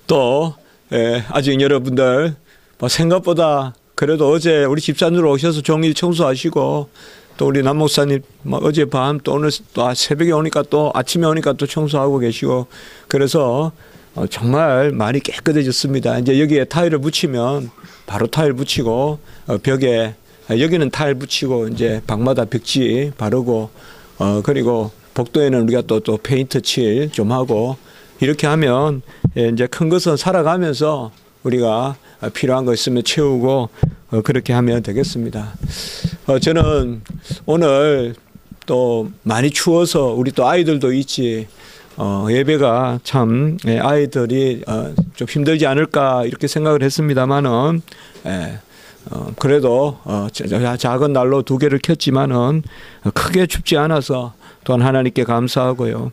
또 아직 여러분들 생각보다 그래도 어제 우리 집사님들 오셔서 종일 청소하시고 또 우리 남 목사님 어젯밤 또 오늘 또 새벽에 오니까 또 아침에 오니까 또 청소하고 계시고 그래서 정말 많이 깨끗해졌습니다. 이제 여기에 타일을 붙이면 바로 타일 붙이고 벽에 여기는 타일 붙이고 이제 방마다 벽지 바르고 그리고 복도에는 우리가 또 페인트 칠 좀 하고 이렇게 하면 이제 큰 것은 살아가면서 우리가 필요한 거 있으면 채우고 그렇게 하면 되겠습니다. 저는 오늘 또 많이 추워서 우리 또 아이들도 있지 예배가 참 아이들이 좀 힘들지 않을까 이렇게 생각을 했습니다만은 그래도 작은 난로 2개를 켰지만은 크게 춥지 않아서 또한 하나님께 감사하고요.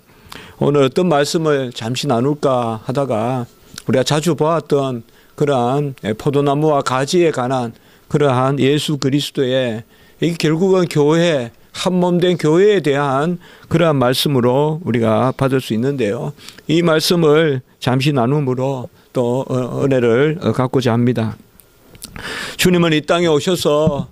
오늘 어떤 말씀을 잠시 나눌까 하다가 우리가 자주 보았던 그러한 포도나무와 가지에 관한 그러한 예수 그리스도의 이게 결국은 교회 한몸된 교회에 대한 그러한 말씀으로 우리가 받을 수 있는데요. 이 말씀을 잠시 나눔으로 또 은혜를 갖고자 합니다. 주님은 이 땅에 오셔서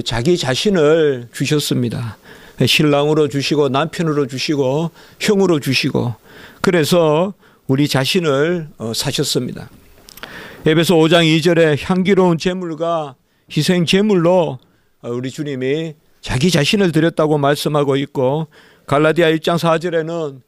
자기 자신을 주셨습니다. 신랑으로 주시고 남편으로 주시고 형으로 주시고 그래서 우리 자신을 사셨습니다. 에베소 5장 2절에 향기로운 제물과 희생 제물로 우리 주님이 자기 자신을 드렸다고 말씀하고 있고 갈라디아 1장 4절에는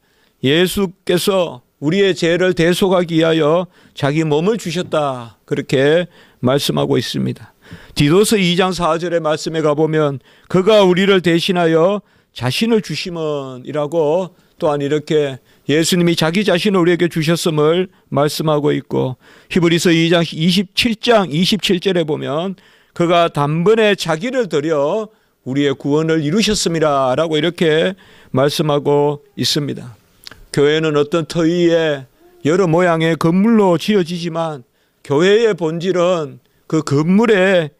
예수께서 우리의 죄를 대속하기 위하여 자기 몸을 주셨다 그렇게 말씀하고 있습니다. 디도서 2장 4절의 말씀에 가보면 그가 우리를 대신하여 자신을 주심은이라고 또한 이렇게 예수님이 자기 자신을 우리에게 주셨음을 말씀하고 있고 히브리서 2장 27장 27절에 보면 그가 단번에 자기를 드려 우리의 구원을 이루셨습니다 라고 이렇게 말씀하고 있습니다. 교회는 어떤 터 위에 여러 모양의 건물로 지어지지만 교회의 본질은 그 건물에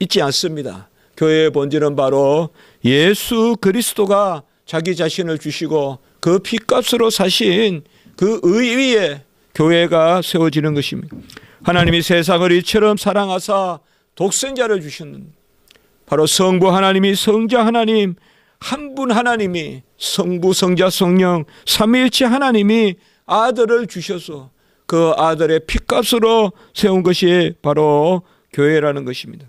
있지 않습니다. 교회의 본질은 바로 예수 그리스도가 자기 자신을 주시고 그 피값으로 사신 그 의 위에 교회가 세워지는 것입니다. 하나님이 세상을 이처럼 사랑하사 독생자를 주셨는 바로 성부 하나님이 성자 하나님 한 분 하나님이 성부 성자 성령 삼위일체 하나님이 아들을 주셔서 그 아들의 피값으로 세운 것이 바로 교회라는 것입니다.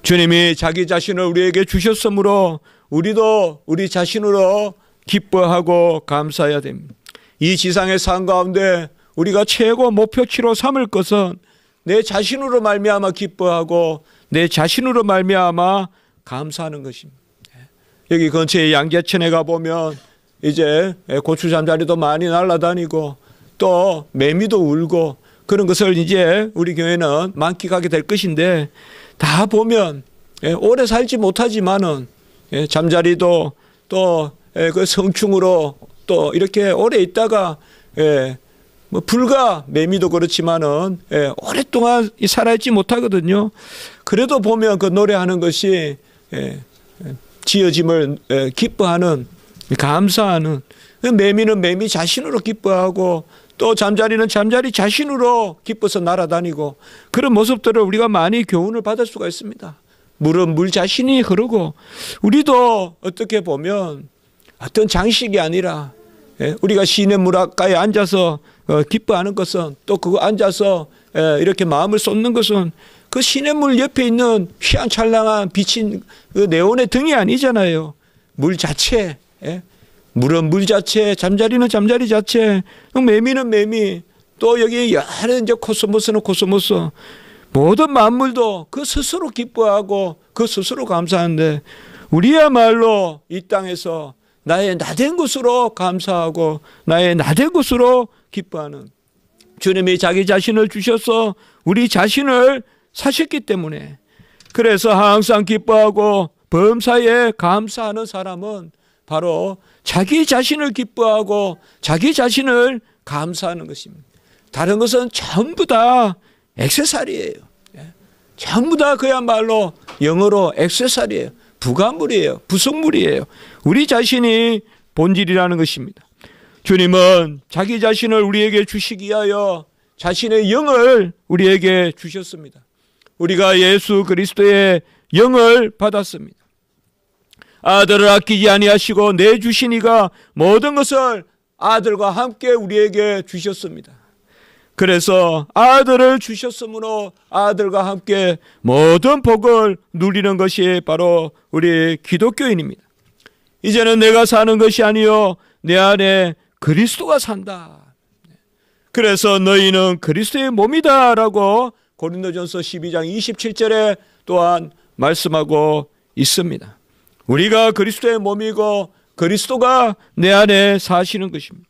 주님이 자기 자신을 우리에게 주셨으므로 우리도 우리 자신으로 기뻐하고 감사해야 됩니다. 이 지상의 삶 가운데 우리가 최고 목표치로 삼을 것은 내 자신으로 말미암아 기뻐하고 내 자신으로 말미암아 감사하는 것입니다. 여기 근처에 양재천에 가보면 이제 고추 잠자리도 많이 날아다니고 또 매미도 울고 그런 것을 이제 우리 교회는 만끽하게 될 것인데 다 보면 오래 살지 못하지만은 잠자리도 또 그 성충으로 또 이렇게 오래 있다가 뭐 불과 매미도 그렇지만은 오랫동안 살아있지 못하거든요. 그래도 보면 그 노래하는 것이 지어짐을 기뻐하는 감사하는 매미는 매미 자신으로 기뻐하고 또 잠자리는 잠자리 자신으로 기뻐서 날아다니고 그런 모습들을 우리가 많이 교훈을 받을 수가 있습니다. 물은 물 자신이 흐르고 우리도 어떻게 보면 어떤 장식이 아니라 우리가 시냇물가에 앉아서 기뻐하는 것은 또 그거 앉아서 이렇게 마음을 쏟는 것은 그 시냇물 옆에 있는 휘황찬란한 비친 그 네온의 등이 아니잖아요. 물 자체, 물은 물 자체, 잠자리는 잠자리 자체, 매미는 매미, 또 여기 여러 이제 코스모스는 코스모스, 모든 만물도 그 스스로 기뻐하고 그 스스로 감사하는데 우리야말로 이 땅에서 나의 나된 것으로 감사하고 나의 나된 것으로 기뻐하는 주님이 자기 자신을 주셔서 우리 자신을 사셨기 때문에 그래서 항상 기뻐하고 범사에 감사하는 사람은 바로 자기 자신을 기뻐하고 자기 자신을 감사하는 것입니다. 다른 것은 전부 다 액세서리예요. 전부 다 그야말로 영어로 액세서리예요. 부가물이에요. 부속물이에요. 우리 자신이 본질이라는 것입니다. 주님은 자기 자신을 우리에게 주시기 위하여 자신의 영을 우리에게 주셨습니다. 우리가 예수 그리스도의 영을 받았습니다. 아들을 아끼지 아니하시고 내주시니가 모든 것을 아들과 함께 우리에게 주셨습니다. 그래서 아들을 주셨으므로 아들과 함께 모든 복을 누리는 것이 바로 우리 기독교인입니다. 이제는 내가 사는 것이 아니요 내 안에 그리스도가 산다. 그래서 너희는 그리스도의 몸이다 라고 고린도전서 12장 27절에 또한 말씀하고 있습니다. 우리가 그리스도의 몸이고 그리스도가 내 안에 사시는 것입니다.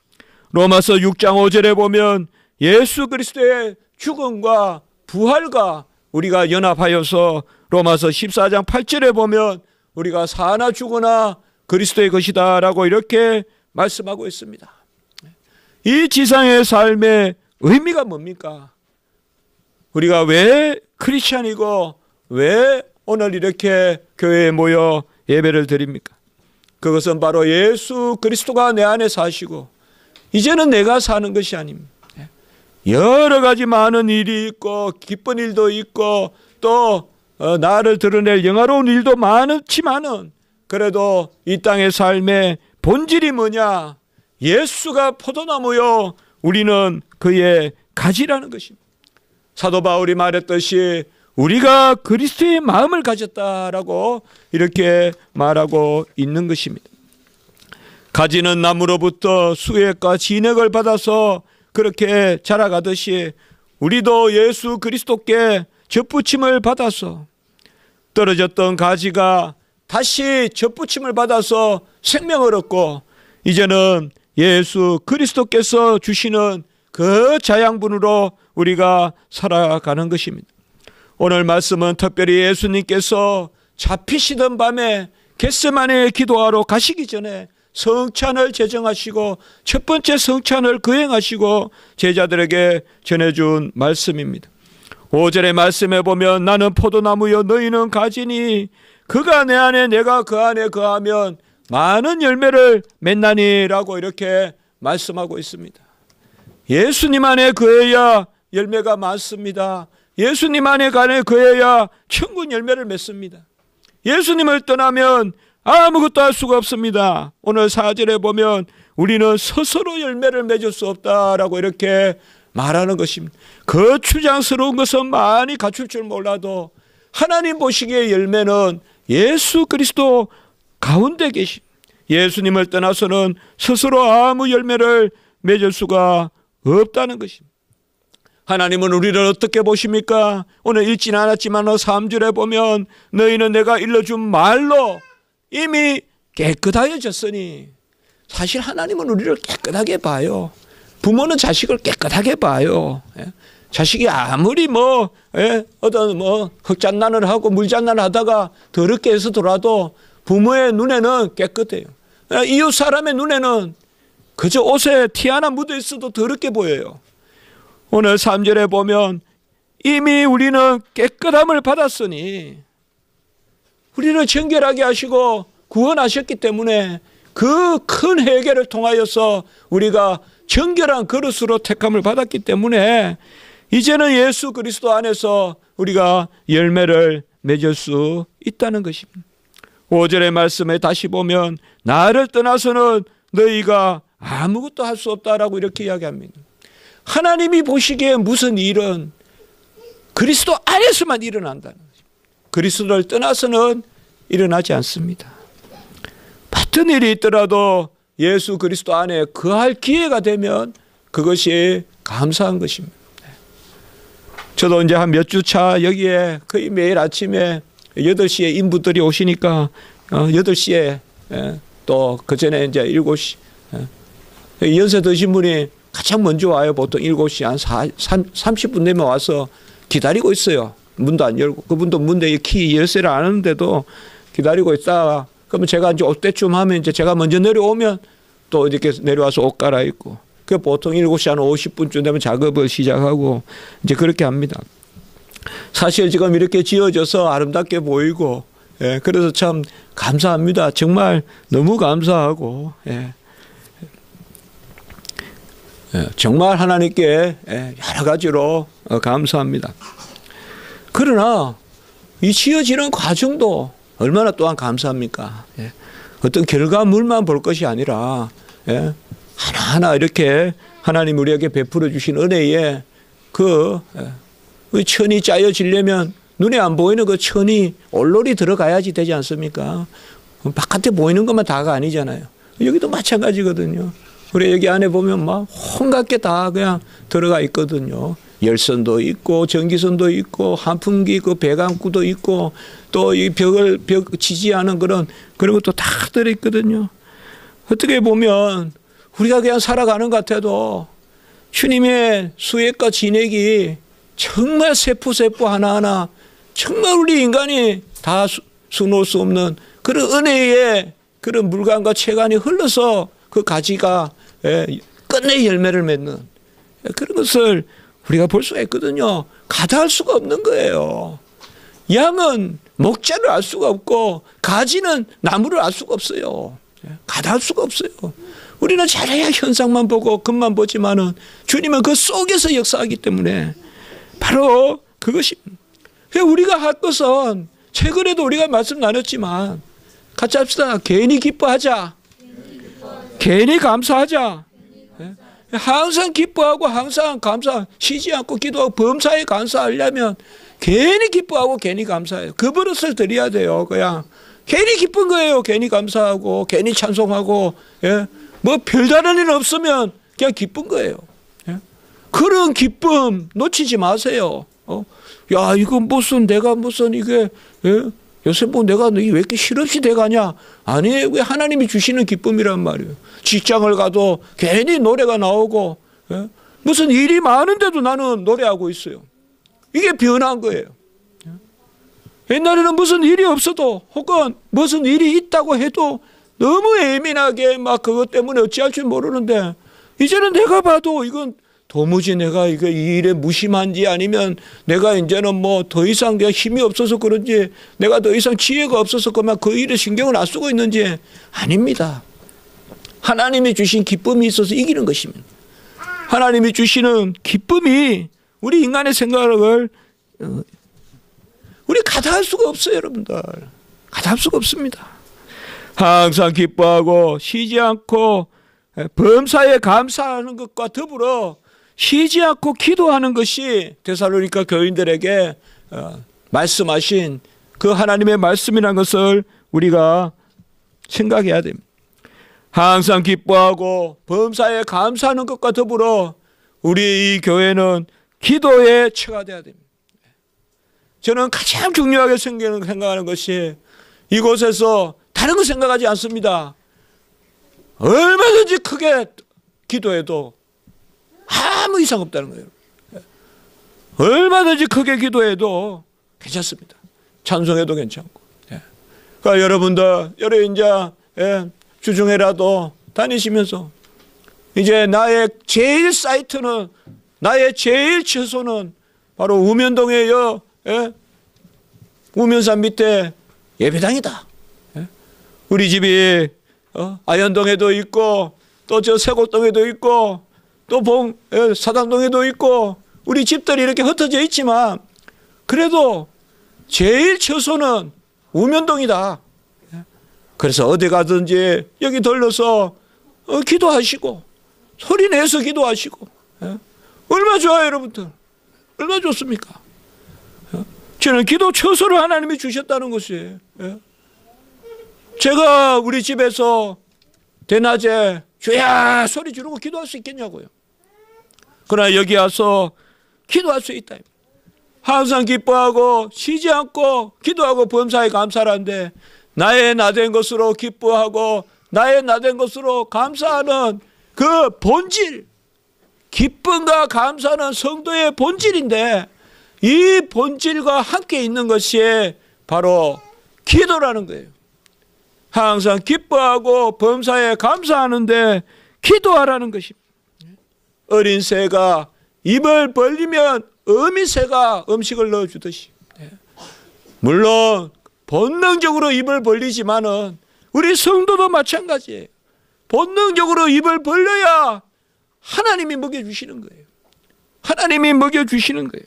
로마서 6장 5절에 보면 예수 그리스도의 죽음과 부활과 우리가 연합하여서 로마서 14장 8절에 보면 우리가 사나 죽으나 그리스도의 것이다 라고 이렇게 말씀하고 있습니다. 이 지상의 삶의 의미가 뭡니까? 우리가 왜 크리스찬이고 왜 오늘 이렇게 교회에 모여 예배를 드립니까? 그것은 바로 예수 그리스도가 내 안에 사시고 이제는 내가 사는 것이 아닙니다. 여러 가지 많은 일이 있고 기쁜 일도 있고 또 나를 드러낼 영화로운 일도 많지만은 그래도 이 땅의 삶의 본질이 뭐냐? 예수가 포도나무요 우리는 그의 가지라는 것입니다. 사도 바울이 말했듯이 우리가 그리스도의 마음을 가졌다라고 이렇게 말하고 있는 것입니다. 가지는 나무로부터 수액과 진액을 받아서 그렇게 자라가듯이 우리도 예수 그리스도께 젖붙임을 받아서 떨어졌던 가지가 다시 젖붙임을 받아서 생명을 얻고 이제는 예수 그리스도께서 주시는 그 자양분으로 우리가 살아가는 것입니다. 오늘 말씀은 특별히 예수님께서 잡히시던 밤에 겟세마네 기도하러 가시기 전에 성찬을 제정하시고 첫 번째 성찬을 거행하시고 제자들에게 전해준 말씀입니다. 5절의 말씀에 보면 나는 포도나무여 너희는 가지니 그가 내 안에 내가 그 안에 거하면 많은 열매를 맺나니라고 이렇게 말씀하고 있습니다. 예수님 안에 거해야 열매가 많습니다. 예수님 안에 거해야 천국 열매를 맺습니다. 예수님을 떠나면 아무것도 할 수가 없습니다. 오늘 4절에 보면 우리는 스스로 열매를 맺을 수 없다라고 이렇게 말하는 것입니다. 그 추장스러운 것은 많이 갖출 줄 몰라도 하나님 보시기에 열매는 예수 그리스도 가운데 계신 예수님을 떠나서는 스스로 아무 열매를 맺을 수가 없다는 것입니다. 하나님은 우리를 어떻게 보십니까? 오늘 읽지는 않았지만 3절에 보면 너희는 내가 일러준 말로 이미 깨끗하여졌으니 사실 하나님은 우리를 깨끗하게 봐요. 부모는 자식을 깨끗하게 봐요. 자식이 아무리 어떤 흙잔난을 하고 물잔난을 하다가 더럽게 해서 돌아도 부모의 눈에는 깨끗해요. 이웃 사람의 눈에는 그저 옷에 티 하나 묻어 있어도 더럽게 보여요. 오늘 3절에 보면 이미 우리는 깨끗함을 받았으니 우리를 정결하게 하시고 구원하셨기 때문에 그 큰 회개를 통하여서 우리가 정결한 그릇으로 택함을 받았기 때문에 이제는 예수 그리스도 안에서 우리가 열매를 맺을 수 있다는 것입니다. 5절의 말씀에 다시 보면 나를 떠나서는 너희가 아무것도 할 수 없다라고 이렇게 이야기합니다. 하나님이 보시기에 무슨 일은 그리스도 안에서만 일어난다는 것입니다. 그리스도를 떠나서는 일어나지 않습니다. 같은 일이 있더라도 예수 그리스도 안에 거할 기회가 되면 그것이 감사한 것입니다. 저도 이제 한 몇 주 차 여기에 거의 매일 아침에 8시에 인부들이 오시니까 8시에 또 그전에 이제 7시 연세 드신 분이 가장 먼저 와요. 보통 7시 한 30분 되면 와서 기다리고 있어요. 문도 안 열고 그분도 문에 키 열쇠를 안 하는데도 기다리고 있다가 그러면 제가 이제 올 때쯤 하면 이제 제가 먼저 내려오면 또 이렇게 내려와서 옷 갈아입고 그 보통 7시 한 50분쯤 되면 작업을 시작하고 이제 그렇게 합니다. 사실 지금 이렇게 지어져서 아름답게 보이고 그래서 참 감사합니다. 정말 너무 감사하고 정말 하나님께 여러 가지로 감사합니다. 그러나 이 지어지는 과정도 얼마나 또한 감사합니까? 어떤 결과물만 볼 것이 아니라 하나하나 이렇게 하나님 우리에게 베풀어 주신 은혜에 그 천이 짜여지려면 눈에 안 보이는 그 천이 올놀이 들어가야지 되지 않습니까? 바깥에 보이는 것만 다가 아니잖아요. 여기도 마찬가지거든요. 우리 여기 안에 보면 막 온갖 게 다 그냥 들어가 있거든요. 열선도 있고 전기선도 있고 환풍기 그 배관구도 있고 또 이 벽 지지하는 그런 것도 다 들어있거든요. 어떻게 보면 우리가 그냥 살아가는 것 같아도 주님의 수액과 진액이 정말 세포 하나하나 정말 우리 인간이 다 수놓을 수 없는 그런 은혜의 그런 물감과 체관이 흘러서 그 가지가 끝내 열매를 맺는 그런 것을 우리가 볼 수가 있거든요. 가다할 수가 없는 거예요. 양은 목자를 알 수가 없고 가지는 나무를 알 수가 없어요. 가다할 수가 없어요. 우리는 잘해야 현상만 보고 겉만 보지만은 주님은 그 속에서 역사하기 때문에 바로 그것이 우리가 할 것은 최근에도 우리가 말씀 나눴지만 같이 합시다. 괜히 기뻐하자. 괜히 감사하자. 항상 기뻐하고 항상 감사 쉬지 않고 기도하고 범사에 감사하려면 괜히 기뻐하고 괜히 감사해요. 그 버릇을 드려야 돼요. 그냥 괜히 기쁜 거예요. 괜히 감사하고 괜히 찬송하고 뭐 별다른 일 없으면 그냥 기쁜 거예요. 그런 기쁨 놓치지 마세요. 야 이거 무슨 내가 무슨 이게 요새 뭐 내가 왜 이렇게 실없이 돼가냐? 아니 왜 하나님이 주시는 기쁨이란 말이에요. 직장을 가도 괜히 노래가 나오고 무슨 일이 많은데도 나는 노래하고 있어요. 이게 변한 거예요. 옛날에는 무슨 일이 없어도 혹은 무슨 일이 있다고 해도 너무 예민하게 막 그것 때문에 어찌할 줄 모르는데 이제는 내가 봐도 이건 도무지 내가 이거 이 일에 무심한지 아니면 내가 이제는 뭐 더 이상 내가 힘이 없어서 그런지 내가 더 이상 지혜가 없어서 그만 그 일에 신경을 안 쓰고 있는지 아닙니다. 하나님이 주신 기쁨이 있어서 이기는 것입니다. 하나님이 주시는 기쁨이 우리 인간의 생각을 우리 가다할 수가 없어요. 여러분들 가다할 수가 없습니다. 항상 기뻐하고 쉬지 않고 범사에 감사하는 것과 더불어 쉬지 않고 기도하는 것이 데살로니가 교인들에게 말씀하신 그 하나님의 말씀이라는 것을 우리가 생각해야 됩니다. 항상 기뻐하고 범사에 감사하는 것과 더불어 우리 이 교회는 기도에 처가 되어야 됩니다. 저는 가장 중요하게 생각하는 것이 이곳에서 다른 거 생각하지 않습니다. 얼마든지 크게 기도해도 아무 이상 없다는 거예요. 얼마든지 크게 기도해도 괜찮습니다. 찬송해도 괜찮고. 그러니까 여러분들 이제 주중에라도 다니시면서 이제 나의 제일 사이트는 나의 제일 처소는 바로 우면동에요. 우면산 밑에 예배당이다. 우리 집이 아현동에도 있고 또 저 세곡동에도 있고 또 사당동에도 있고 우리 집들이 이렇게 흩어져 있지만 그래도 제일 처소는 우면동이다. 그래서 어디 가든지 여기 들러서 기도하시고 소리 내서 기도하시고 얼마나 좋아요 여러분들. 얼마나 좋습니까? 저는 기도 처소를 하나님이 주셨다는 것이에요. 제가 우리 집에서 대낮에 주야 소리 지르고 기도할 수 있겠냐고요. 그러나 여기 와서 기도할 수 있다. 항상 기뻐하고 쉬지 않고 기도하고 범사에 감사하는데 나의 나된 것으로 기뻐하고 나의 나된 것으로 감사하는 그 본질, 기쁨과 감사는 성도의 본질인데 이 본질과 함께 있는 것이 바로 기도라는 거예요. 항상 기뻐하고 범사에 감사하는데 기도하라는 것입니다. 어린 새가 입을 벌리면 어미 새가 음식을 넣어주듯이 물론 본능적으로 입을 벌리지만은 우리 성도도 마찬가지예요. 본능적으로 입을 벌려야 하나님이 먹여주시는 거예요. 하나님이 먹여주시는 거예요.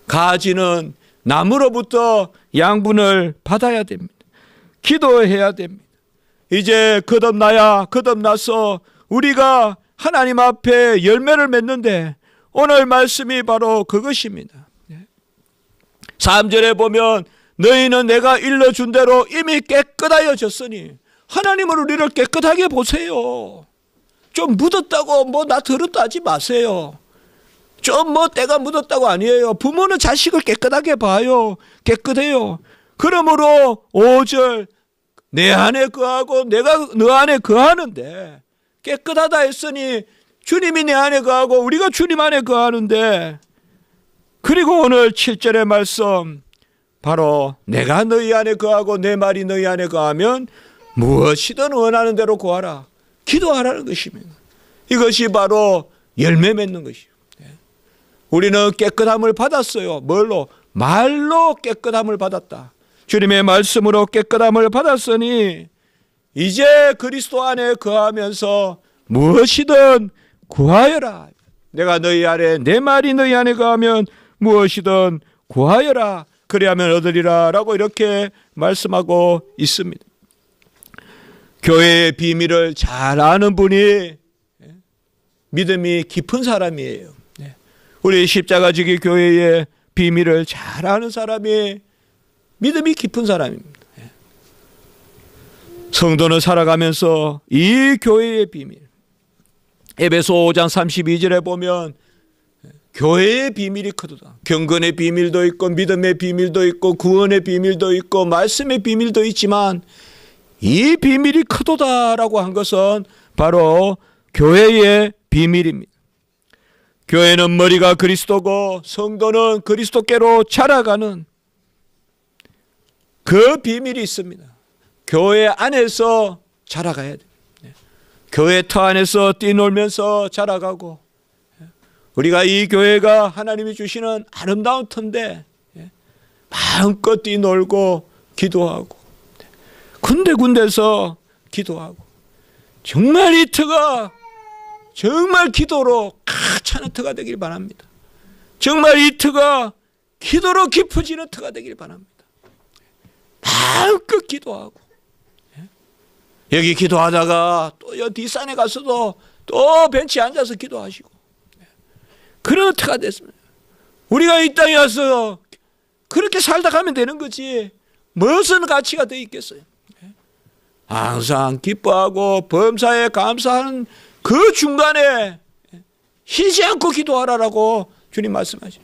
가지는 나무로부터 양분을 받아야 됩니다. 기도해야 됩니다. 이제 거듭나서 우리가 하나님 앞에 열매를 맺는데 오늘 말씀이 바로 그것입니다. 3절에 보면 너희는 내가 일러준 대로 이미 깨끗하여졌으니, 하나님은 우리를 깨끗하게 보세요. 좀 묻었다고 뭐 나 더럽다 하지 마세요. 좀 뭐 때가 묻었다고 아니에요. 부모는 자식을 깨끗하게 봐요. 깨끗해요. 그러므로 5절 내 안에 거하고 내가 너 안에 거하는데, 깨끗하다 했으니 주님이 내 안에 거하고 우리가 주님 안에 거하는데, 그리고 오늘 7절의 말씀 바로 내가 너희 안에 거하고 내 말이 너희 안에 거하면 무엇이든 원하는 대로 구하라. 기도하라는 것입니다. 이것이 바로 열매 맺는 것이에요. 우리는 깨끗함을 받았어요. 뭘로? 말로 깨끗함을 받았다. 주님의 말씀으로 깨끗함을 받았으니 이제 그리스도 안에 거하면서 무엇이든 구하여라. 내가 너희 안에, 내 말이 너희 안에 거하면 무엇이든 구하여라. 그리하면 얻으리라 라고 이렇게 말씀하고 있습니다. 교회의 비밀을 잘 아는 분이 믿음이 깊은 사람이에요. 우리 십자가지기 교회의 비밀을 잘 아는 사람이 믿음이 깊은 사람입니다. 성도는 살아가면서 이 교회의 비밀, 에베소 5장 32절에 보면 교회의 비밀이 크도다. 경건의 비밀도 있고 믿음의 비밀도 있고 구원의 비밀도 있고 말씀의 비밀도 있지만 이 비밀이 크도다라고 한 것은 바로 교회의 비밀입니다. 교회는 머리가 그리스도고 성도는 그리스도께로 자라가는 그 비밀이 있습니다. 교회 안에서 자라가야 돼요. 교회 터 안에서 뛰놀면서 자라가고, 우리가 이 교회가 하나님이 주시는 아름다운 터인데 마음껏 뛰놀고 기도하고 군데군데서 기도하고, 정말 이 터가 정말 기도로 가찬한 터가 되길 바랍니다. 정말 이 터가 기도로 깊어지는 터가 되길 바랍니다. 마음껏 기도하고, 여기 기도하다가 또 뒷산에 가서도 또 벤치에 앉아서 기도하시고, 그런 터가 됐습니다. 우리가 이 땅에 와서 그렇게 살다 가면 되는 거지 무슨 가치가 더 있겠어요. 항상 기뻐하고 범사에 감사하는 그 중간에 쉬지 않고 기도하라라고 주님 말씀하시죠.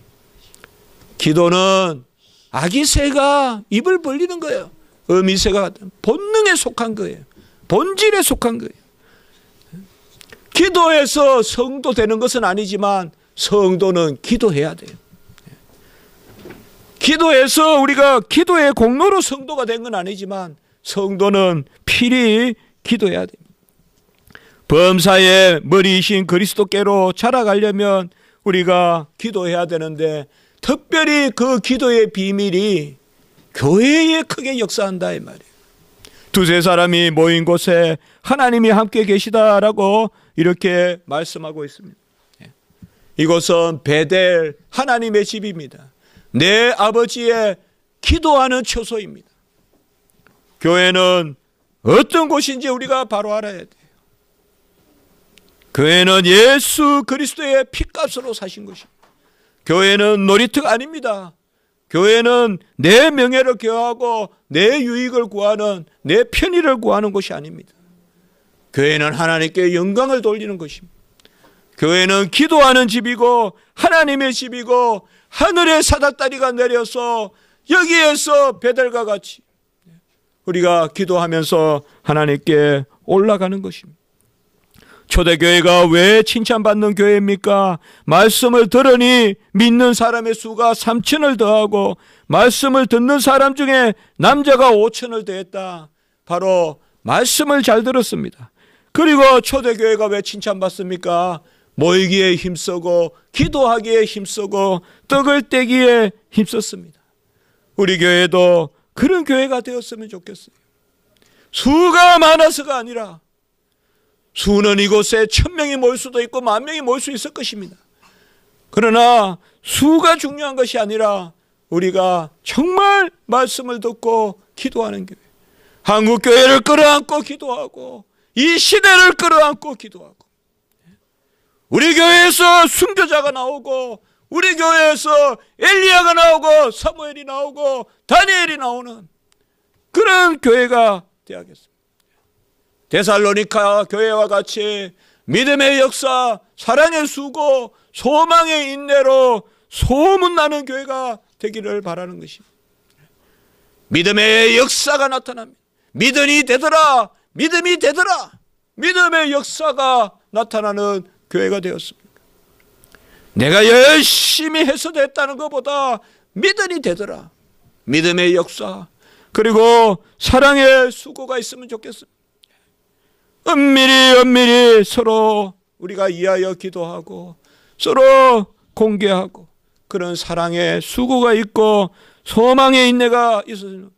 기도는 아기 새가 입을 벌리는 거예요. 어미새가 본능에 속한 거예요. 본질에 속한 거예요. 기도해서 성도 되는 것은 아니지만 성도는 기도해야 돼요. 기도해서 우리가 기도의 공로로 성도가 된 건 아니지만 성도는 필히 기도해야 됩니다. 범사의 머리이신 그리스도께로 자라가려면 우리가 기도해야 되는데, 특별히 그 기도의 비밀이 교회에 크게 역사한다 이 말이에요. 두세 사람이 모인 곳에 하나님이 함께 계시다라고 이렇게 말씀하고 있습니다. 이곳은 베델 하나님의 집입니다. 내 아버지의 기도하는 처소입니다. 교회는 어떤 곳인지 우리가 바로 알아야 돼요. 교회는 예수 그리스도의 피값으로 사신 것입니다. 교회는 놀이터가 아닙니다. 교회는 내 명예를 구하고 내 유익을 구하는, 내 편의를 구하는 곳이 아닙니다. 교회는 하나님께 영광을 돌리는 것입니다. 교회는 기도하는 집이고 하나님의 집이고 하늘의 사닥다리가 내려서 여기에서 베델과 같이 우리가 기도하면서 하나님께 올라가는 것입니다. 초대교회가 왜 칭찬받는 교회입니까? 말씀을 들으니 믿는 사람의 수가 3,000을 더하고 말씀을 듣는 사람 중에 남자가 5,000을 더했다. 바로 말씀을 잘 들었습니다. 그리고 초대교회가 왜 칭찬받습니까? 모이기에 힘쓰고 기도하기에 힘쓰고 떡을 떼기에 힘썼습니다. 우리 교회도 그런 교회가 되었으면 좋겠어요. 수가 많아서가 아니라 수는 이곳에 1000명이 모일 수도 있고 10,000명이 모일 수 있을 것입니다. 그러나 수가 중요한 것이 아니라 우리가 정말 말씀을 듣고 기도하는 교회, 한국교회를 끌어안고 기도하고 이 시대를 끌어안고 기도하고, 우리 교회에서 순교자가 나오고 우리 교회에서 엘리야가 나오고 사무엘이 나오고 다니엘이 나오는 그런 교회가 되어야겠습니다. 데살로니가 교회와 같이 믿음의 역사, 사랑의 수고, 소망의 인내로 소문나는 교회가 되기를 바라는 것입니다. 믿음의 역사가 나타납니다. 믿음이 되더라, 믿음이 되더라. 믿음의 역사가 나타나는 교회가 되었습니다. 내가 열심히 해서 됐다는 것보다 믿음이 되더라, 믿음의 역사, 그리고 사랑의 수고가 있으면 좋겠습니다. 은밀히 서로 우리가 이하여 기도하고 서로 공개하고 그런 사랑의 수고가 있고 소망의 인내가 있어서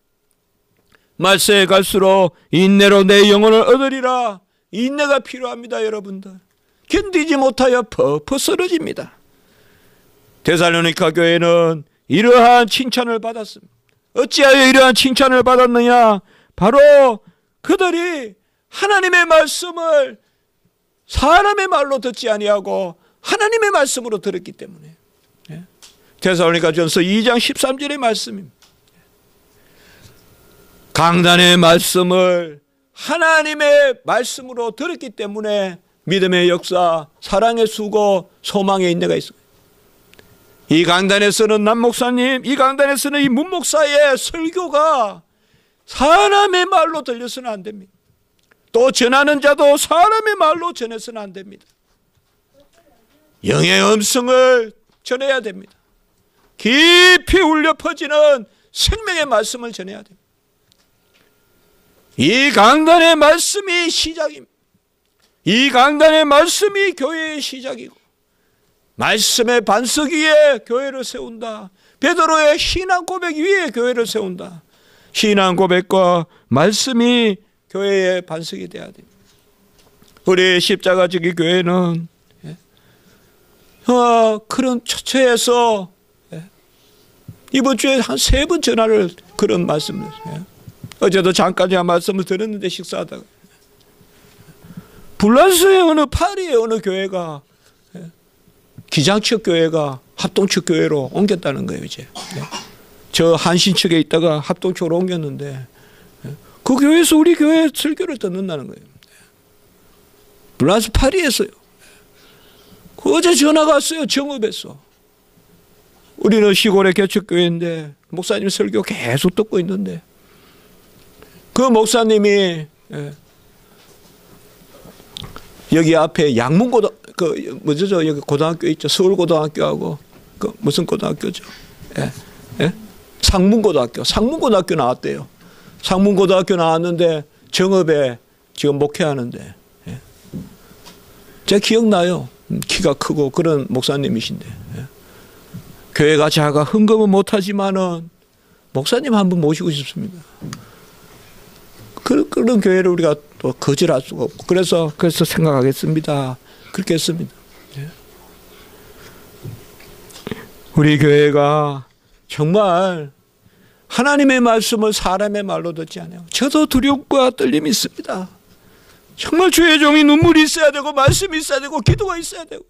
말세에 갈수록 인내로 내 영혼을 얻으리라. 인내가 필요합니다. 여러분들, 견디지 못하여 퍽퍽 쓰러집니다. 데살로니가 교회는 이러한 칭찬을 받았습니다. 어찌하여 이러한 칭찬을 받았느냐? 바로 그들이 하나님의 말씀을 사람의 말로 듣지 아니하고 하나님의 말씀으로 들었기 때문에. 데살로니가전서 2장 13절의 말씀입니다. 강단의 말씀을 하나님의 말씀으로 들었기 때문에 믿음의 역사, 사랑의 수고, 소망의 인내가 있습니다. 이 강단에서는 남 목사님, 이 강단에서는 이 문 목사의 설교가 사람의 말로 들려서는 안 됩니다. 또 전하는 자도 사람의 말로 전해서는 안 됩니다. 영의 음성을 전해야 됩니다. 깊이 울려 퍼지는 생명의 말씀을 전해야 됩니다. 이 강단의 말씀이 시작입니다. 이 강단의 말씀이 교회의 시작이고, 말씀의 반석 위에 교회를 세운다. 베드로의 신앙 고백 위에 교회를 세운다. 신앙 고백과 말씀이 교회의 반석이 되어야 됩니다. 우리 십자가지기 교회는 그런 처처에서 이번 주에 한 3번 전화를 그런 말씀을 했어요. 어제도 잠깐 말씀을 들었는데 식사하다가 불란서의 어느 파리의 어느 교회가 기장 측 교회가 합동 측 교회로 옮겼다는 거예요. 이제 저 한신 측에 있다가 합동 측으로 옮겼는데 그 교회에서 우리 교회 설교를 듣는다는 거예요. 불란서 파리에서요. 어제 전화가 왔어요. 정읍에서. 우리는 시골의 개척교회인데 목사님 설교 계속 듣고 있는데 그 목사님이 여기 앞에 양문고등 여기 고등학교 있죠. 서울고등학교하고 무슨 고등학교죠? 상문고등학교 나왔대요. 상문고등학교 나왔는데 정읍에 지금 목회하는데 제가 기억나요. 키가 크고 그런 목사님이신데 교회가 작아 흥금은 못하지만은 목사님 한 분 모시고 싶습니다. 그런 교회를 우리가 또 거절할 수가 없고 그래서 생각하겠습니다. 그렇게 했습니다. 우리 교회가 정말 하나님의 말씀을 사람의 말로 듣지 않아요. 저도 두려움과 떨림이 있습니다. 정말 주의 종이 눈물이 있어야 되고 말씀이 있어야 되고 기도가 있어야 되고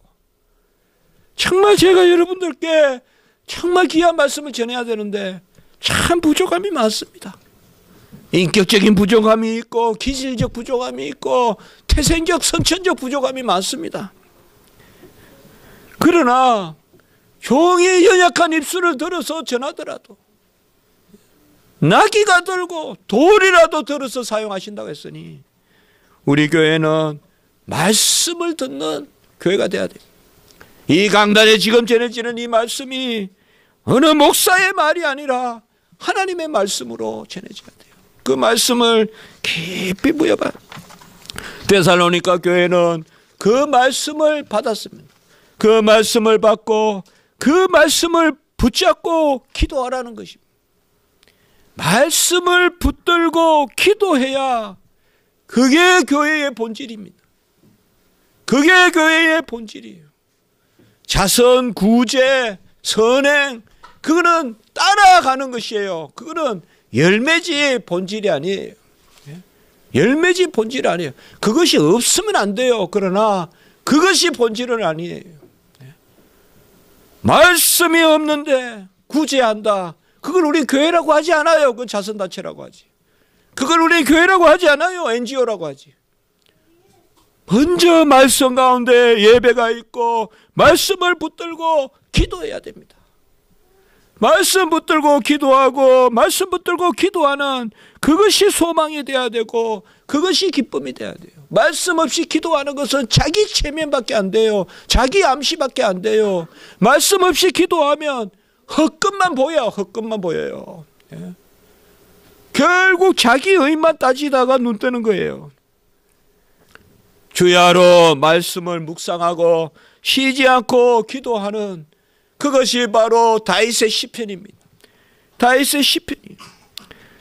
정말 제가 여러분들께 정말 귀한 말씀을 전해야 되는데 참 부족함이 많습니다. 인격적인 부족함이 있고 기질적 부족함이 있고 태생적 선천적 부족함이 많습니다. 그러나 종의 연약한 입술을 들어서 전하더라도 나귀가 들고 돌이라도 들어서 사용하신다고 했으니 우리 교회는 말씀을 듣는 교회가 돼야 돼요. 이 강단에 지금 전해지는 이 말씀이 어느 목사의 말이 아니라 하나님의 말씀으로 전해져야 돼요. 그 말씀을 깊이 부여봐요. 데살로니가 교회는 그 말씀을 받았습니다. 그 말씀을 받고 그 말씀을 붙잡고 기도하라는 것입니다. 말씀을 붙들고 기도해야 그게 교회의 본질입니다. 그게 교회의 본질이에요. 자선, 구제, 선행, 그거는 따라가는 것이에요. 그거는 열매지 본질이 아니에요. 열매지 본질이 아니에요. 그것이 없으면 안 돼요. 그러나 그것이 본질은 아니에요. 말씀이 없는데 구제한다. 그걸 우리 교회라고 하지 않아요. 그건 자선단체라고 하지. 그걸 우리 교회라고 하지 않아요. NGO라고 하지. 먼저 말씀 가운데 예배가 있고 말씀을 붙들고 기도해야 됩니다. 말씀 붙들고 기도하고 말씀 붙들고 기도하는 그것이 소망이 돼야 되고 그것이 기쁨이 돼야 돼요. 말씀 없이 기도하는 것은 자기 체면밖에 안 돼요. 자기 암시밖에 안 돼요. 말씀 없이 기도하면 헛것만 보여요. 헛것만 보여요. 예. 결국 자기 의만 따지다가 눈 뜨는 거예요. 주야로 말씀을 묵상하고 쉬지 않고 기도하는 그것이 바로 다윗의 시편입니다. 다윗의 시편이에요.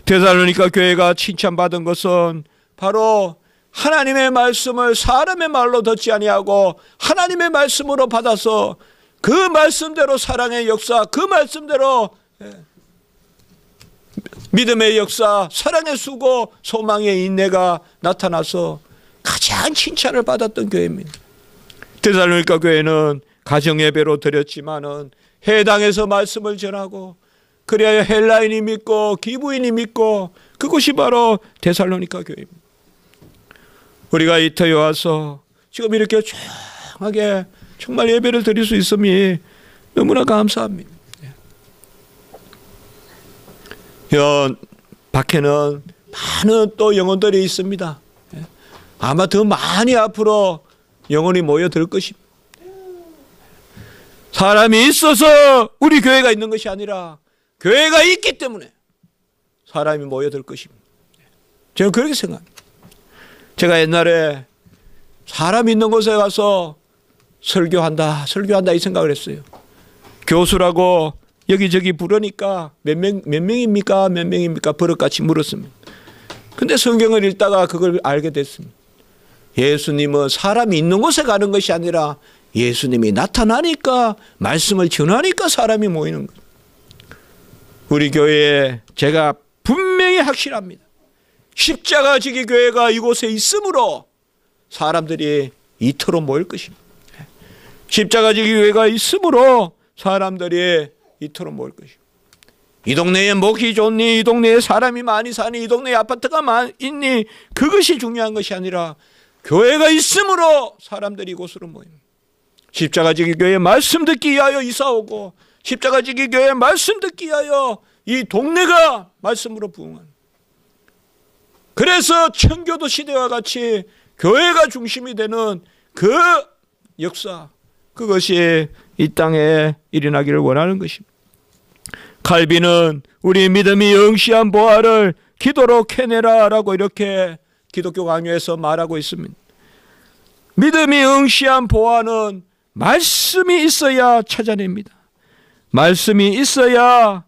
데살로니가 교회가 칭찬받은 것은 바로 하나님의 말씀을 사람의 말로 듣지 아니하고 하나님의 말씀으로 받아서 그 말씀대로 사랑의 역사, 그 말씀대로 믿음의 역사, 사랑의 수고, 소망의 인내가 나타나서 가장 칭찬을 받았던 교회입니다. 데살로니가 교회는 가정예배로 드렸지만은 해당에서 말씀을 전하고 그래야 헬라인이 믿고 기부인이 믿고 그것이 바로 데살로니가 교회입니다. 우리가 이터에 와서 지금 이렇게 조용하게 정말 예배를 드릴 수 있음이 너무나 감사합니다. 밖에는 많은 또 영혼들이 있습니다. 아마 더 많이 앞으로 영혼이 모여들 것입니다. 사람이 있어서 우리 교회가 있는 것이 아니라 교회가 있기 때문에 사람이 모여들 것입니다. 저는 그렇게 생각합니다. 제가 옛날에 사람 있는 곳에 가서 설교한다 이 생각을 했어요. 교수라고 여기저기 부르니까 몇 명입니까? 버릇같이 물었습니다. 근데 성경을 읽다가 그걸 알게 됐습니다. 예수님은 사람이 있는 곳에 가는 것이 아니라 예수님이 나타나니까 말씀을 전하니까 사람이 모이는 거예요. 우리 교회에 제가 분명히 확실합니다. 십자가 지기 교회가 이곳에 있으므로 사람들이 이토록 모일 것입니다. 십자가 지기 교회가 있으므로 사람들이 이토록 모일 것입니다. 이 동네에 먹기 좋니, 이 동네에 사람이 많이 사니, 이 동네에 아파트가 있니, 그것이 중요한 것이 아니라 교회가 있으므로 사람들이 이곳으로 모입니다. 십자가 지기 교회 말씀 듣기 위하여 이사 오고 십자가 지기 교회 말씀 듣기 위하여 이 동네가 말씀으로 부흥하는, 그래서 청교도 시대와 같이 교회가 중심이 되는 그 역사, 그것이 이 땅에 일어나기를 원하는 것입니다. 칼빈은 우리 믿음이 영시한 보화를 기도로 캐내라 라고 이렇게 기독교 강요에서 말하고 있습니다. 믿음이 응시한 보화는 말씀이 있어야 찾아냅니다. 말씀이 있어야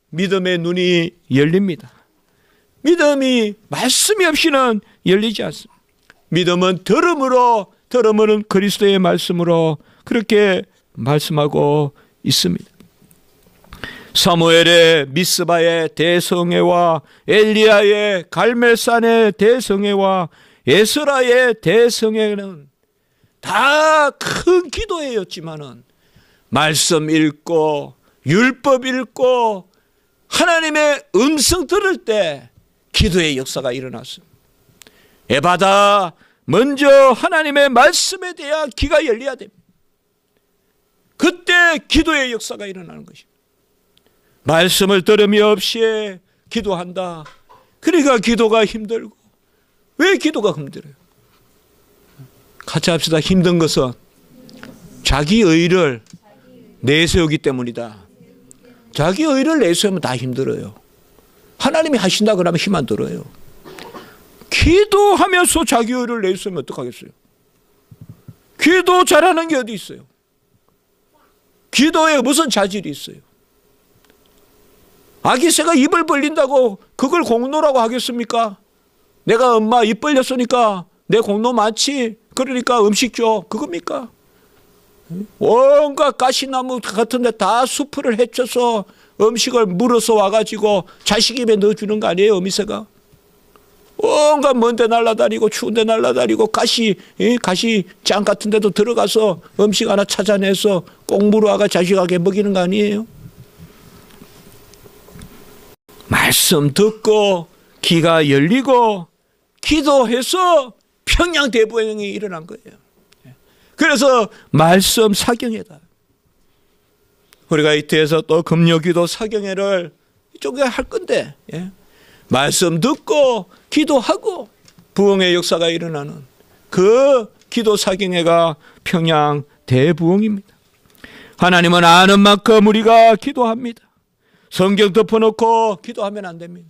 믿음의 눈이 열립니다. 믿음이 말씀이 없이는 열리지 않습니다. 믿음은 들음으로, 들음은 그리스도의 말씀으로 그렇게 말씀하고 있습니다. 사무엘의 미스바의 대성회와 엘리야의 갈멜산의 대성회와 에스라의 대성회는 다 큰 기도회였지만은 말씀 읽고 율법 읽고 하나님의 음성 들을 때 기도의 역사가 일어났습니다. 에바다, 먼저 하나님의 말씀에 대한 귀가 열려야 됩니다. 그때 기도의 역사가 일어나는 것입니다. 말씀을 들음이 없이 기도한다. 그러니까 기도가 힘들고. 왜 기도가 힘들어요? 같이 합시다. 힘든 것은 자기 의를 내세우기 때문이다. 자기 의를 내세우면 다 힘들어요. 하나님이 하신다 그러면 힘 안 들어요. 기도하면서 자기 의를 내세우면 어떡하겠어요? 기도 잘하는 게 어디 있어요? 기도에 무슨 자질이 있어요? 아기 새가 입을 벌린다고 그걸 공로라고 하겠습니까? 내가 엄마 입 벌렸으니까 내 공로 많지? 그러니까 음식 줘. 그겁니까? 온갖 가시나무 같은 데 다 수풀을 헤쳐서 음식을 물어서 와가지고 자식 입에 넣어주는 거 아니에요, 어미새가? 온갖 먼 데 날아다니고 추운 데 날아다니고 가시장 같은 데도 들어가서 음식 하나 찾아내서 꼭 물어와가 자식에게 먹이는 거 아니에요? 말씀 듣고 귀가 열리고 기도해서 평양 대부흥이 일어난 거예요. 그래서 말씀 사경회다. 우리가 이태에서 또 금요기도 사경회를 이쪽에 할 건데, 말씀 듣고 기도하고 부흥의 역사가 일어나는 그 기도 사경회가 평양 대부흥입니다. 하나님은 아는 만큼 우리가 기도합니다. 성경 덮어놓고 기도하면 안 됩니다.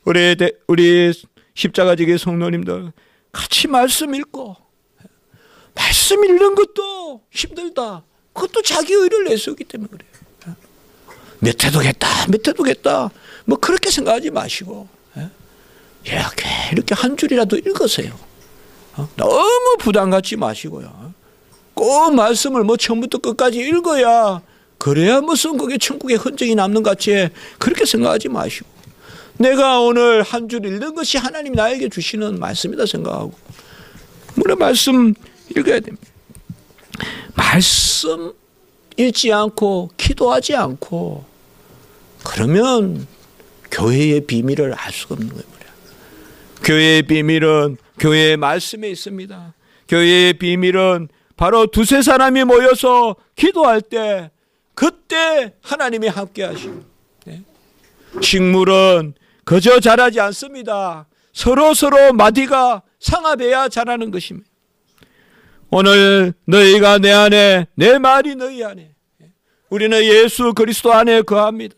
우리 십자가지기 성도님들 같이 말씀 읽고, 말씀 읽는 것도 힘들다. 그것도 자기 의를 내세우기 때문에 그래요. 몇 해도 겠다. 뭐 그렇게 생각하지 마시고, 이렇게 한 줄이라도 읽으세요. 너무 부담 갖지 마시고요. 꼭 말씀을 뭐 처음부터 끝까지 읽어야 그래야 무슨 그게 천국의 흔적이 남는 같이 그렇게 생각하지 마시고, 내가 오늘 한 줄 읽는 것이 하나님이 나에게 주시는 말씀이다 생각하고, 물론 말씀 읽어야 됩니다. 말씀 읽지 않고 기도하지 않고 그러면 교회의 비밀을 알 수가 없는 거예요. 교회의 비밀은 교회의 말씀에 있습니다. 교회의 비밀은 바로 두세 사람이 모여서 기도할 때 그때 하나님이 함께 하시고, 식물은 그저 자라지 않습니다. 서로 마디가 상합해야 자라는 것입니다. 오늘 너희가 내 안에, 내 말이 너희 안에. 우리는 예수 그리스도 안에 거합니다.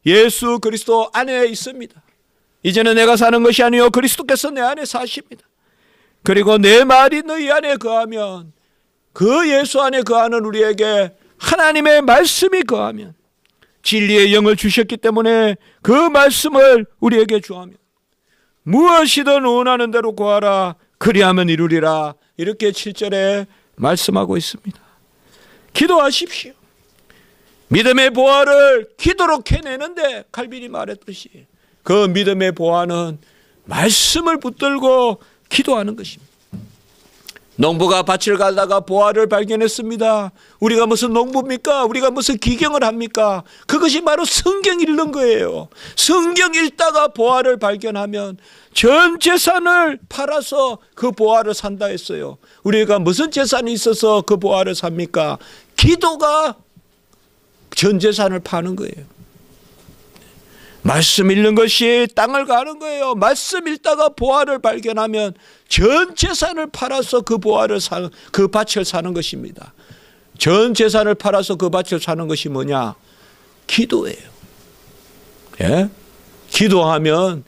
예수 그리스도 안에 있습니다. 이제는 내가 사는 것이 아니요 그리스도께서 내 안에 사십니다. 그리고 내 말이 너희 안에 거하면, 그 예수 안에 거하는 우리에게 하나님의 말씀이 거하면, 진리의 영을 주셨기 때문에 그 말씀을 우리에게 주하면 무엇이든 원하는 대로 구하라 그리하면 이루리라. 이렇게 7절에 말씀하고 있습니다. 기도하십시오. 믿음의 보화를 기도로 캐내는데 칼빈이 말했듯이 그 믿음의 보화는 말씀을 붙들고 기도하는 것입니다. 농부가 밭을 가다가 보화를 발견했습니다. 우리가 무슨 농부입니까? 우리가 무슨 기경을 합니까? 그것이 바로 성경 읽는 거예요. 성경 읽다가 보화를 발견하면 전 재산을 팔아서 그 보화를 산다 했어요. 우리가 무슨 재산이 있어서 그 보화를 삽니까? 기도가 전 재산을 파는 거예요. 말씀 읽는 것이 땅을 가는 거예요. 말씀 읽다가 보화를 발견하면 전 재산을 팔아서 그 밭을 사는 것입니다. 전 재산을 팔아서 그 밭을 사는 것이 뭐냐? 기도예요. 기도하면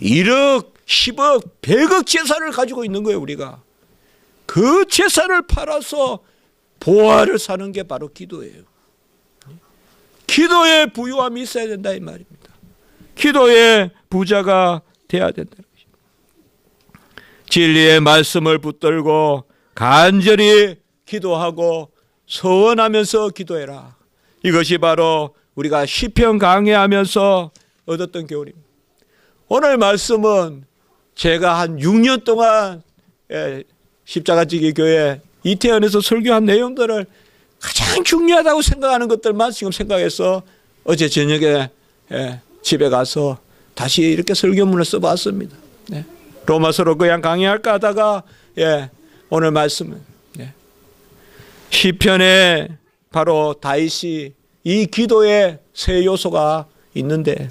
1억, 10억, 100억 재산을 가지고 있는 거예요, 우리가. 그 재산을 팔아서 보화를 사는 게 바로 기도예요. 기도에 부유함이 있어야 된다 이 말입니다. 기도의 부자가 돼야 된다는 것입니다. 진리의 말씀을 붙들고 간절히 기도하고 서원하면서 기도해라. 이것이 바로 우리가 시편 강해하면서 얻었던 교훈입니다. 오늘 말씀은 제가 한 6년 동안 십자가지기 교회 이태원에서 설교한 내용들을 가장 중요하다고 생각하는 것들만 지금 생각해서 어제 저녁에 집에 가서 다시 이렇게 설교문을 써봤습니다. 로마서로 그냥 강의할까 하다가 오늘 말씀은 시편에 바로 다윗이 이 기도에 세 요소가 있는데,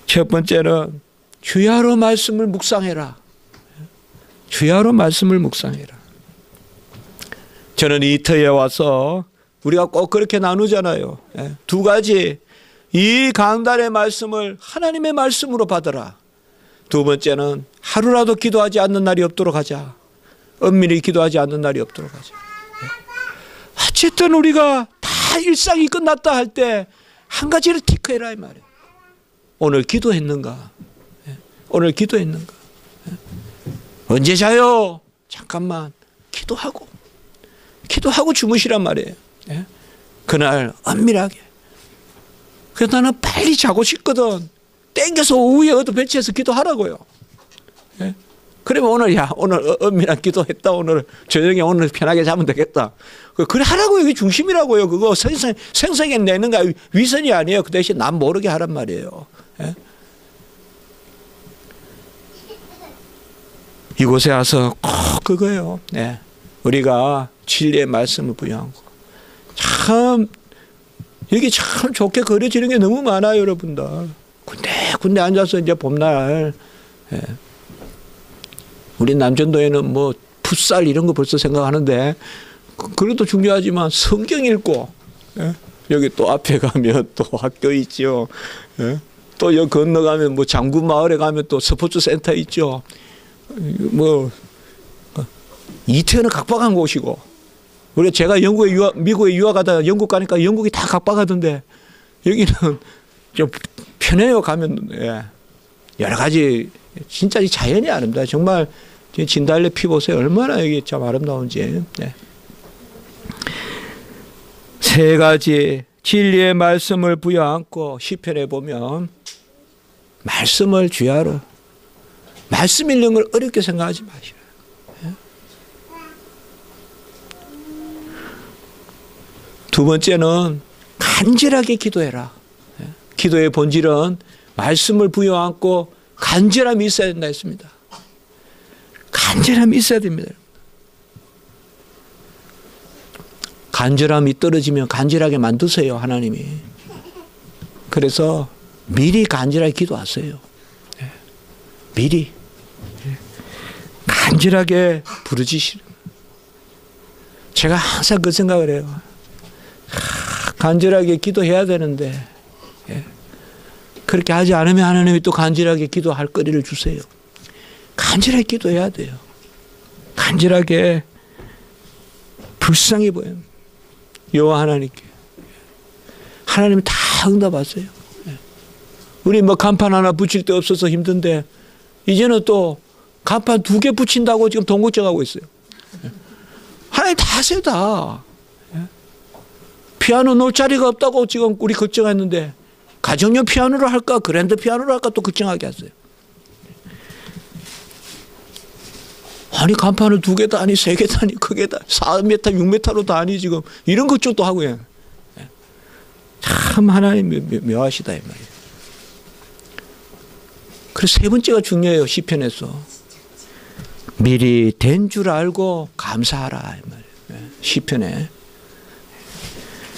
첫 번째는 주야로 말씀을 묵상해라. 주야로 말씀을 묵상해라. 저는 이터에 와서 우리가 꼭 그렇게 나누잖아요. 두 가지. 이 강단의 말씀을 하나님의 말씀으로 받아라. 두 번째는 하루라도 기도하지 않는 날이 없도록 하자. 엄밀히 기도하지 않는 날이 없도록 하자. 어쨌든 우리가 다 일상이 끝났다 할 때 한 가지를 티크해라 이 말이에요. 오늘 기도했는가? 오늘 기도했는가? 언제 자요? 잠깐만 기도하고 주무시란 말이에요. 예? 그날 은밀하게. 그래서 나는 빨리 자고 싶거든. 땡겨서 오후에 어디 배치해서 기도하라고요. 예? 그러면 오늘 은밀한 기도했다. 오늘 저녁에 오늘 편하게 자면 되겠다. 그래 하라고. 여기 중심이라고요. 그거 생생해 내는 거 위선이 아니에요. 그 대신 남 모르게 하란 말이에요. 예? 이곳에 와서 꼭 그거예요. 예. 우리가 진리의 말씀을 부여하고 참 여기 참 좋게 그려지는 게 너무 많아요, 여러분들. 군데 앉아서 이제 봄날, 예. 우리 남전도에는 뭐 풋살 이런 거 벌써 생각하는데 그것도 중요하지만 성경 읽고, 예. 여기 또 앞에 가면 또 학교 있죠. 예. 또 여기 건너가면 뭐 장군 마을에 가면 또 스포츠 센터 있죠. 뭐 이태원은 각박한 곳이고, 우리 제가 미국에 유학하다가 영국 가니까 영국이 다 각박하던데 여기는 좀 편해요. 가면. 예. 여러 가지 진짜 이 자연이 아름다워요. 정말 진달래 피 보세요. 얼마나 여기 참 아름다운지. 예. 세 가지 진리의 말씀을 부여안고 시편에 보면 말씀을 주야로, 말씀 읽는 걸 어렵게 생각하지 마시라. 예. 두 번째는 간절하게 기도해라. 예. 기도의 본질은 말씀을 부여안고 간절함이 있어야 된다 했습니다. 간절함이 있어야 됩니다. 간절함이 떨어지면 간절하게 만드세요, 하나님이. 그래서 미리 간절하게 기도하세요. 예. 미리. 예. 간절하게 부르짖으시는. 제가 항상 그 생각을 해요. 간절하게 기도해야 되는데, 예. 그렇게 하지 않으면 하나님이 또 간절하게 기도할 거리를 주세요. 간절하게 기도해야 돼요. 간절하게 불쌍히 보여요. 여호와 하나님께. 하나님이 다 응답하세요. 우리 뭐 간판 하나 붙일 데 없어서 힘든데 이제는 또 간판 2개 붙인다고 지금 돈 걱정하고 있어요. 하나님 다 하세요, 다. 피아노 놓을 자리가 없다고 지금 우리 걱정했는데 가정용 피아노로 할까 그랜드 피아노로 할까 또 걱정하게 하세요. 아니 간판을 2개도 아니 3개도 아니 크게다 4m 6m로도 아니 지금 이런 걱정도 하고 해요. 참 하나님 묘하시다 이 말이에요. 그래서 세 번째가 중요해요. 시편에서 미리 된 줄 알고 감사하라 이 말이에요. 시편에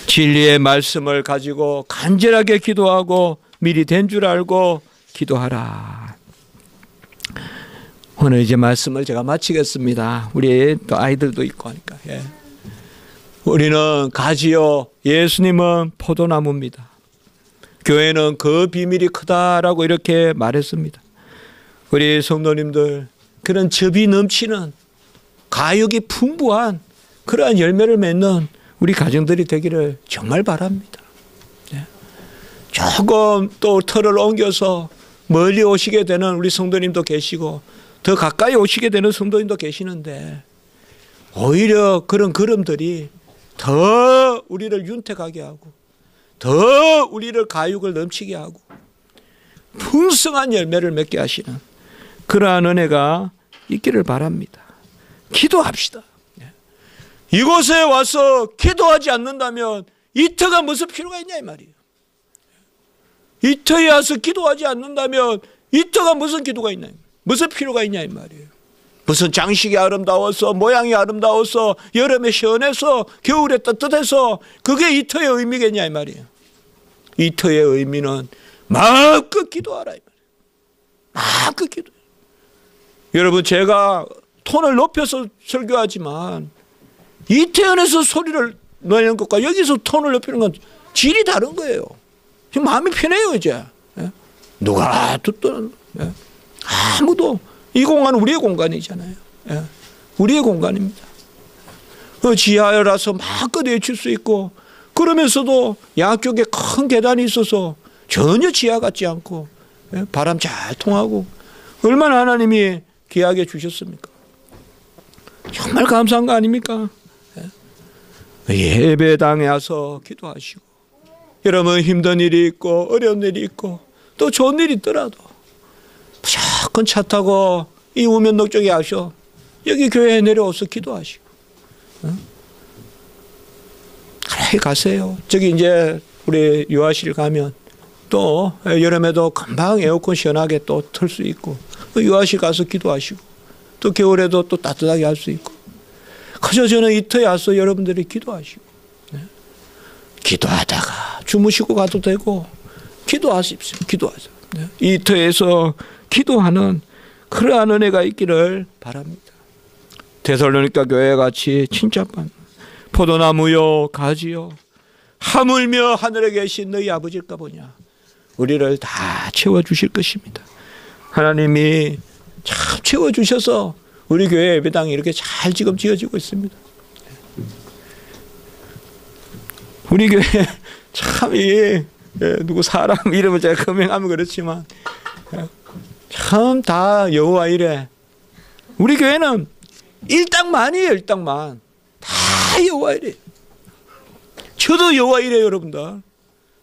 진리의 말씀을 가지고 간절하게 기도하고 미리 된 줄 알고 기도하라. 오늘 이제 말씀을 제가 마치겠습니다. 우리 또 아이들도 있고 하니까. 예. 우리는 가지요, 예수님은 포도나무입니다. 교회는 그 비밀이 크다라고 이렇게 말했습니다. 우리 성도님들 그런 접이 넘치는 가육이 풍부한 그러한 열매를 맺는 우리 가정들이 되기를 정말 바랍니다. 예. 조금 또 털을 옮겨서 멀리 오시게 되는 우리 성도님도 계시고 더 가까이 오시게 되는 성도님도 계시는데 오히려 그런 걸음들이 더 우리를 윤택하게 하고 더 우리를 가육을 넘치게 하고 풍성한 열매를 맺게 하시는 그러한 은혜가 있기를 바랍니다. 기도합시다. 이곳에 와서 기도하지 않는다면 이터가 무슨 필요가 있냐 이 말이에요. 이터에 와서 기도하지 않는다면 이터가 무슨 기도가 있냐, 무슨 필요가 있냐 이 말이에요. 무슨 장식이 아름다워서 모양이 아름다워서 여름에 시원해서 겨울에 따뜻해서 그게 이터의 의미겠냐 이 말이에요. 이터의 의미는 마음껏 기도하라 이 말이에요. 마음껏 기도. 여러분 제가 톤을 높여서 설교하지만 이태원에서 소리를 내는 것과 여기서 톤을 높이는 건 질이 다른 거예요. 지금 마음이 편해요 이제. 누가 듣든 아무도 이 공간은 우리의 공간이잖아요. 우리의 공간입니다. 지하라서 마음껏 외칠 수 있고 그러면서도 양쪽에 큰 계단이 있어서 전혀 지하 같지 않고 바람 잘 통하고 얼마나 하나님이 귀하게 주셨습니까? 정말 감사한 거 아닙니까? 예배당에 와서 기도하시고, 여러분 힘든 일이 있고 어려운 일이 있고 또 좋은 일이 있더라도 무조건 차 타고 이 우면동 쪽에 가셔 여기 교회에 내려와서 기도하시고, 그래 가세요. 저기 이제 우리 유아실 가면 또 여름에도 금방 에어컨 시원하게 또 틀 수 있고, 유아실 가서 기도하시고, 또 겨울에도 또 따뜻하게 할 수 있고, 그저 저는 이터에 와서 여러분들이 기도하시고, 기도하다가 주무시고 가도 되고, 기도하십시오. 기도하세요. 이터에서 기도하는 그러한 은혜가 있기를 바랍니다. 데살로니가 교회 같이 칭찬받는 포도나무요 가지요 하물며 하늘에 계신 너희 아버지일까 보냐, 우리를 다 채워주실 것입니다. 하나님이 참 채워주셔서 우리 교회 예배당이 이렇게 잘 지금 지어지고 있습니다. 우리 교회 참 누구 사람 이름을 제가 금명하면 그렇지만 참 다 여호와 이래. 우리 교회는 일당만이에요. 일당만 다 여호와 이래. 저도 여호와 이래 여러분들.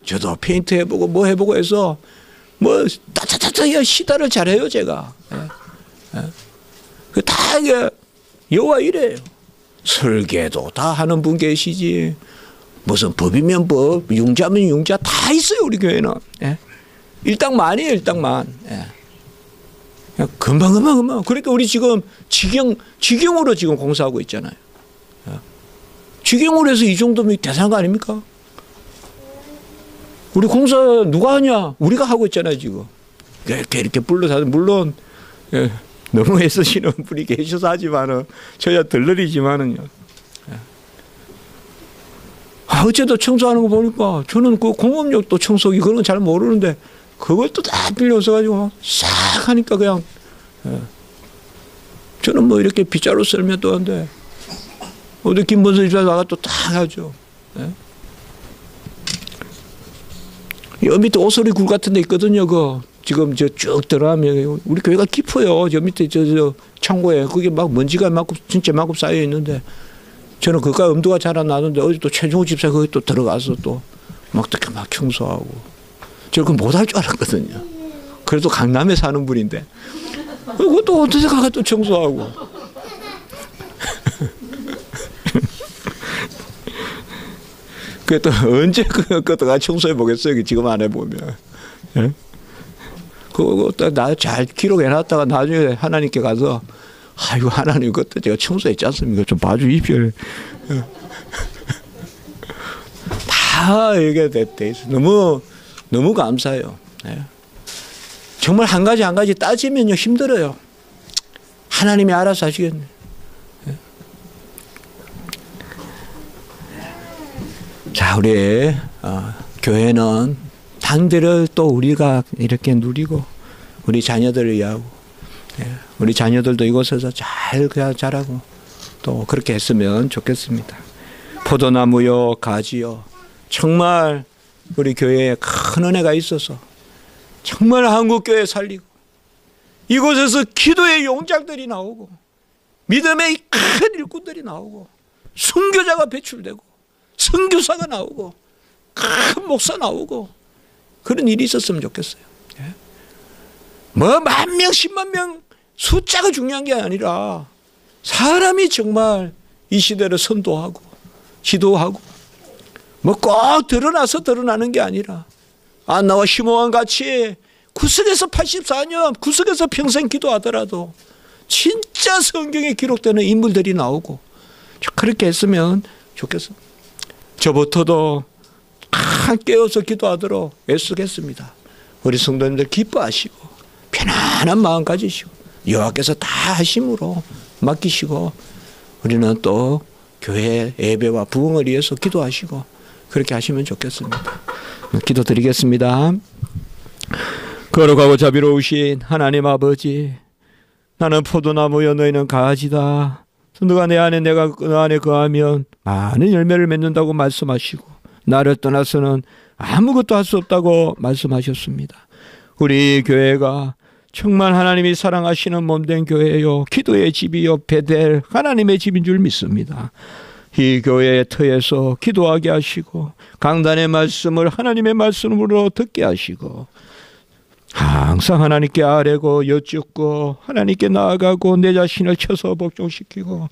저도 페인트 해보고 뭐 해보고 해서 뭐 따따따따 시다를 잘해요 제가. 그 다 이게 여호와 이래요. 설계도 다 하는 분 계시지. 무슨 법이면 법, 융자면 융자 다 있어요 우리 교회는. 일당만이에요 일당만. 금방. 그러니까 우리 지금 직영으로 지금 공사하고 있잖아요. 직영으로 해서 이 정도면 대단한 거 아닙니까? 우리 공사 누가 하냐? 우리가 하고 있잖아요 지금. 이렇게 불러서, 물론 너무 애쓰시는 분이 계셔서 하지만은 저야 덜러리지만은요. 어제도 청소하는 거 보니까 저는 그 공업용도 청소기 그런 건 잘 모르는데 그걸 또 다 빌려서 가지고 싹 하니까 그냥 저는 뭐 이렇게 빗자루 썰면 또 한데 어디 김문수 집에 나가 또 딱 하죠. 여 밑에 오소리 굴 같은 데 있거든요. 그 지금 저 쭉 들어가면 우리 교회가 깊어요. 저 밑에 저 창고에 그게 막 먼지가 막고 진짜 막고 쌓여 있는데 저는 그가 엄두가 잘 안 나는데 어제 또 최종호 집사 거기 또 들어가서 또 막 어떻게 막 청소하고 저 그거 못할 줄 알았거든요. 그래도 강남에 사는 분인데 그것도 어떻게 가가 또 청소하고 그또 언제 그것도 가 청소해 보겠어요. 지금 안 해보면. 그거 나 잘 기록해놨다가 나중에 하나님께 가서 아이고 하나님 그것도 제가 청소했지 않습니까? 좀 봐주십시오. 다 이게 돼 있어. 너무 감사해요. 정말 한 가지 따지면요 힘들어요. 하나님이 알아서 하시겠네. 자, 우리 교회는 당대를 또 우리가 이렇게 누리고 우리 자녀들을 위하고 우리 자녀들도 이곳에서 잘 자라고 또 그렇게 했으면 좋겠습니다. 포도나무요 가지요 정말 우리 교회에 큰 은혜가 있어서 정말 한국교회 살리고 이곳에서 기도의 용장들이 나오고 믿음의 큰 일꾼들이 나오고 순교자가 배출되고 선교사가 나오고 큰 목사 나오고 그런 일이 있었으면 좋겠어요. 뭐 10,000명 100,000명 숫자가 중요한 게 아니라 사람이 정말 이 시대를 선도하고 지도하고 뭐 꼭 드러나는 게 아니라 안나와 시므온 같이 구석에서 84년 구석에서 평생 기도하더라도 진짜 성경에 기록되는 인물들이 나오고 그렇게 했으면 좋겠어. 저부터도 다 깨어서 기도하도록 애쓰겠습니다. 우리 성도님들 기뻐하시고 편안한 마음 가지시고 여호와께서 다 하심으로 맡기시고 우리는 또 교회 예배와 부흥을 위해서 기도하시고 그렇게 하시면 좋겠습니다. 기도드리겠습니다. 거룩하고 자비로우신 하나님 아버지, 나는 포도나무여 너희는 가지다. 너가 내 안에 내가 그 안에 거하면 많은 열매를 맺는다고 말씀하시고 나를 떠나서는 아무것도 할 수 없다고 말씀하셨습니다. 우리 교회가 정말 하나님이 사랑하시는 몸된 교회요, 기도의 집이요, 베델 하나님의 집인 줄 믿습니다. 이 교회의 터에서 기도하게 하시고 강단의 말씀을 하나님의 말씀으로 듣게 하시고 항상 하나님께 아뢰고 여쭙고 하나님께 나아가고 내 자신을 쳐서 복종시키고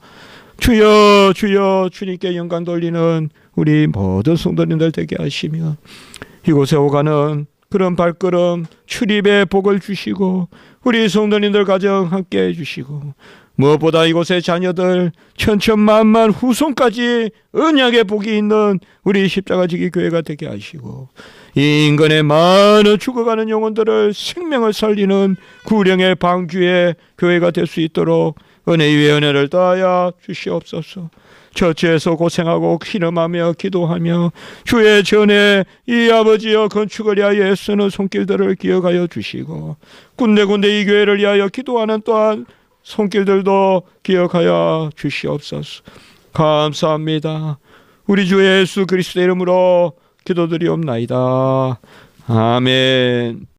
주여 주여 주님께 영광 돌리는 우리 모든 성도님들 되게 하시며 이곳에 오가는 그런 발걸음 출입의 복을 주시고 우리 성도님들 가정 함께 해주시고 무엇보다 이곳의 자녀들 천천만만 후손까지 언약의 복이 있는 우리 십자가지기 교회가 되게 하시고 이 인간의 많은 죽어가는 영혼들을 생명을 살리는 구령의 방주의 교회가 될 수 있도록 은혜 위에 은혜를 더하여 주시옵소서. 처치에서 고생하고 기름하며 기도하며 주의 전에 이 아버지여 건축을 위하여 애쓰는 손길들을 기억하여 주시고 군데군데 이 교회를 위하여 기도하는 또한 손길들도 기억하여 주시옵소서. 감사합니다. 우리 주 예수 그리스도의 이름으로 기도드리옵나이다. 아멘.